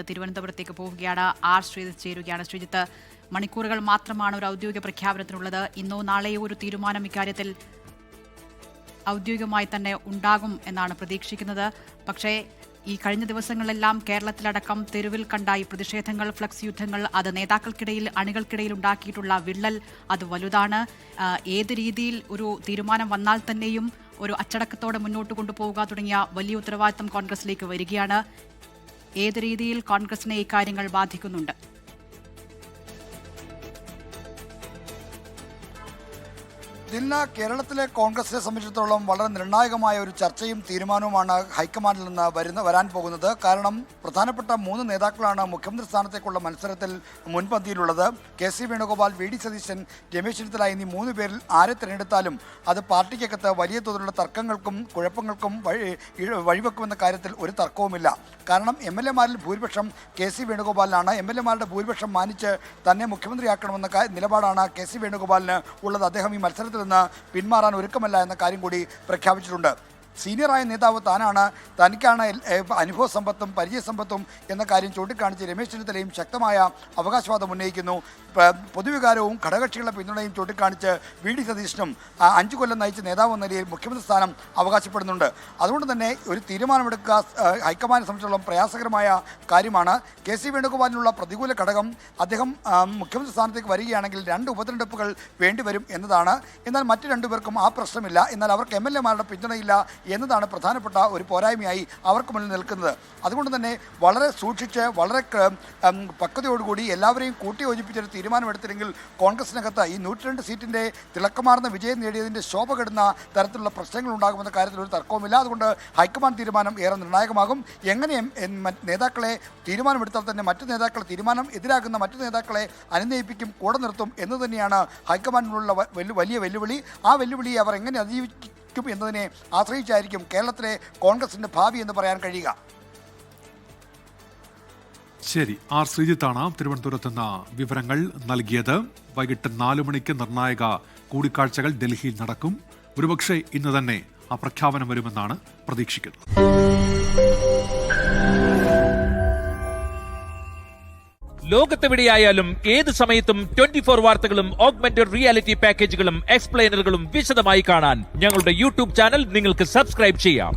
തിരുവനന്തപുരത്തേക്ക് പോവുകയാണ്. ആർ ശ്രീജിത്ത് ചേരുകയാണ്. ശ്രീജിത്ത്, മണിക്കൂറുകൾ മാത്രമാണ് ഒരു ഔദ്യോഗിക പ്രഖ്യാപനത്തിനുള്ളത്. ഇന്നോ നാളെയോ ഒരു തീരുമാനം ഇക്കാര്യത്തിൽ ഔദ്യോഗികമായി തന്നെ ഉണ്ടാകും എന്നാണ് പ്രതീക്ഷിക്കുന്നത്. പക്ഷേ ഈ കഴിഞ്ഞ ദിവസങ്ങളിലെല്ലാം കേരളത്തിലടക്കം തെരുവിൽ കണ്ട ഈ പ്രതിഷേധങ്ങൾ, ഫ്ലക്സ് യുദ്ധങ്ങൾ, അത് നേതാക്കൾക്കിടയിൽ, അണികൾക്കിടയിൽ ഉണ്ടാക്കിയിട്ടുള്ള വിള്ളൽ അത് വലുതാണ്. ഏത് രീതിയിൽ ഒരു തീരുമാനം വന്നാൽ തന്നെയും ഒരു അച്ചടക്കത്തോടെ മുന്നോട്ട് കൊണ്ടുപോവുക തുടങ്ങിയ വലിയ ഉത്തരവാദിത്തം കോൺഗ്രസിലേക്ക് വരികയാണ്. ഏത് രീതിയിൽ കോൺഗ്രസിനെ ഇക്കാര്യങ്ങൾ ബാധിക്കുന്നുണ്ട്? ഇന്ന് കേരളത്തിലെ കോൺഗ്രസിനെ സംബന്ധിച്ചിടത്തോളം വളരെ നിർണായകമായ ഒരു ചർച്ചയും തീരുമാനവുമാണ് ഹൈക്കമാൻഡിൽ നിന്ന് വരാൻ പോകുന്നത്. കാരണം പ്രധാനപ്പെട്ട 3 നേതാക്കളാണ് മുഖ്യമന്ത്രി സ്ഥാനത്തേക്കുള്ള മത്സരത്തിൽ മുൻപന്തിയിലുള്ളത്. കെ.സി. വേണുഗോപാൽ, വി.ഡി. സതീശൻ, രമേശ് ചെന്നിത്തല എന്നീ 3 പേരിൽ ആരെ തിരഞ്ഞെടുത്താലും അത് പാർട്ടിക്കകത്ത് വലിയ തോതിലുള്ള തർക്കങ്ങൾക്കും കുഴപ്പങ്ങൾക്കും വഴിവെക്കുമെന്ന കാര്യത്തിൽ ഒരു തർക്കവുമില്ല. കാരണം എം.എൽ.എമാരിൽ ഭൂരിപക്ഷം കെ.സി. വേണുഗോപാലിനാണ്. എം.എൽ.എമാരുടെ ഭൂരിപക്ഷം മാനിച്ച് തന്നെ മുഖ്യമന്ത്രിയാക്കണമെന്ന നിലപാടാണ് കെ.സി. വേണുഗോപാലിന് ഉള്ളത്. അദ്ദേഹം ഈ മത്സരത്തിൽ നിന്ന് പിന്മാറാൻ ഒരുക്കമല്ല എന്ന കാര്യം കൂടി പ്രഖ്യാപിച്ചിട്ടുണ്ട്. സീനിയറായ നേതാവ് താനാണ്, തനിക്കാണ് അനുഭവ സമ്പത്തും പരിചയസമ്പത്തും എന്ന കാര്യം ചൂണ്ടിക്കാണിച്ച് രമേശ് ചെന്നിത്തലയും ശക്തമായ അവകാശവാദം ഉന്നയിക്കുന്നു. പൊതുവികാരവും ഘടകകക്ഷികളുടെ പിന്തുണയും ചൂണ്ടിക്കാണിച്ച് വി.ഡി. സതീശനും 5 കൊല്ലം നയിച്ച നേതാവ് എന്ന നിലയിൽ മുഖ്യമന്ത്രി സ്ഥാനം അവകാശപ്പെടുന്നുണ്ട്. അതുകൊണ്ട് തന്നെ ഒരു തീരുമാനമെടുക്കുക ഹൈക്കമാൻഡിനെ സംബന്ധിച്ചിടത്തോളം പ്രയാസകരമായ കാര്യമാണ്. കെ.സി. വേണുഗോപാലിനുള്ള പ്രതികൂല ഘടകം അദ്ദേഹം മുഖ്യമന്ത്രി സ്ഥാനത്തേക്ക് വരികയാണെങ്കിൽ 2 ഉപതെരഞ്ഞെടുപ്പുകൾ വേണ്ടിവരും എന്നതാണ്. എന്നാൽ മറ്റു 2 പേർക്കും ആ പ്രശ്നമില്ല. എന്നാൽ അവർക്ക് എം.എൽ.എമാരുടെ പിന്തുണയില്ല എന്നതാണ് പ്രധാനപ്പെട്ട ഒരു പോരായ്മയായി അവർക്ക് മുന്നിൽ നിൽക്കുന്നത്. അതുകൊണ്ട് തന്നെ വളരെ സൂക്ഷിച്ച്, വളരെ പക്വതയോടുകൂടി എല്ലാവരെയും കൂട്ടിയോജിപ്പിച്ചൊരു തീരുമാനമെടുത്തില്ലെങ്കിൽ കോൺഗ്രസിനകത്ത് ഈ 102 സീറ്റിൻ്റെ തിളക്കമാർന്ന വിജയം നേടിയതിൻ്റെ ശോഭ കെടുന്ന തരത്തിലുള്ള പ്രശ്നങ്ങൾ ഉണ്ടാകുമെന്ന കാര്യത്തിൽ ഒരു തർക്കവുമില്ല. അതുകൊണ്ട് ഹൈക്കമാൻഡ് തീരുമാനം ഏറെ നിർണായകമാകും. എങ്ങനെ നേതാക്കളെ തീരുമാനമെടുത്താൽ തന്നെ മറ്റു നേതാക്കളെ തീരുമാനം എതിരാകുന്ന മറ്റു നേതാക്കളെ അനുനയിപ്പിക്കും, കൂടെ നിർത്തും എന്ന് തന്നെയാണ് ഹൈക്കമാൻഡിനുള്ള വലിയ വെല്ലുവിളി. ആ വെല്ലുവിളിയെ അവർ എങ്ങനെ അതിജീവിക്കും എന്നതിനെ ആശ്രയിച്ചായിരിക്കും കേരളത്തിലെ കോൺഗ്രസിന്റെ ഭാവി എന്ന് പറയാൻ കഴിയുക. ശരി, ആർ ശ്രീജിത്താണ് തിരുവനന്തപുരത്ത് നിന്ന് വിവരങ്ങൾ നൽകിയത്. വൈകിട്ട് 4 മണിക്ക് നിർണായക കൂടിക്കാഴ്ചകൾ ഡൽഹിയിൽ നടക്കും. ഒരുപക്ഷെ ഇന്ന് തന്നെ ആ പ്രഖ്യാപനം വരുമെന്നാണ് പ്രതീക്ഷിക്കുന്നത്. ലോകത്തെവിടെയായാലും ഏത് സമയത്തും 24 വാർത്തകളും ഓഗ്മെന്റഡ് റിയാലിറ്റി പാക്കേജുകളും എക്സ്പ്ലെയിനറുകളും വിശദമായി കാണാൻ ഞങ്ങളുടെ യൂട്യൂബ് ചാനൽ നിങ്ങൾക്ക് സബ്സ്ക്രൈബ് ചെയ്യാം.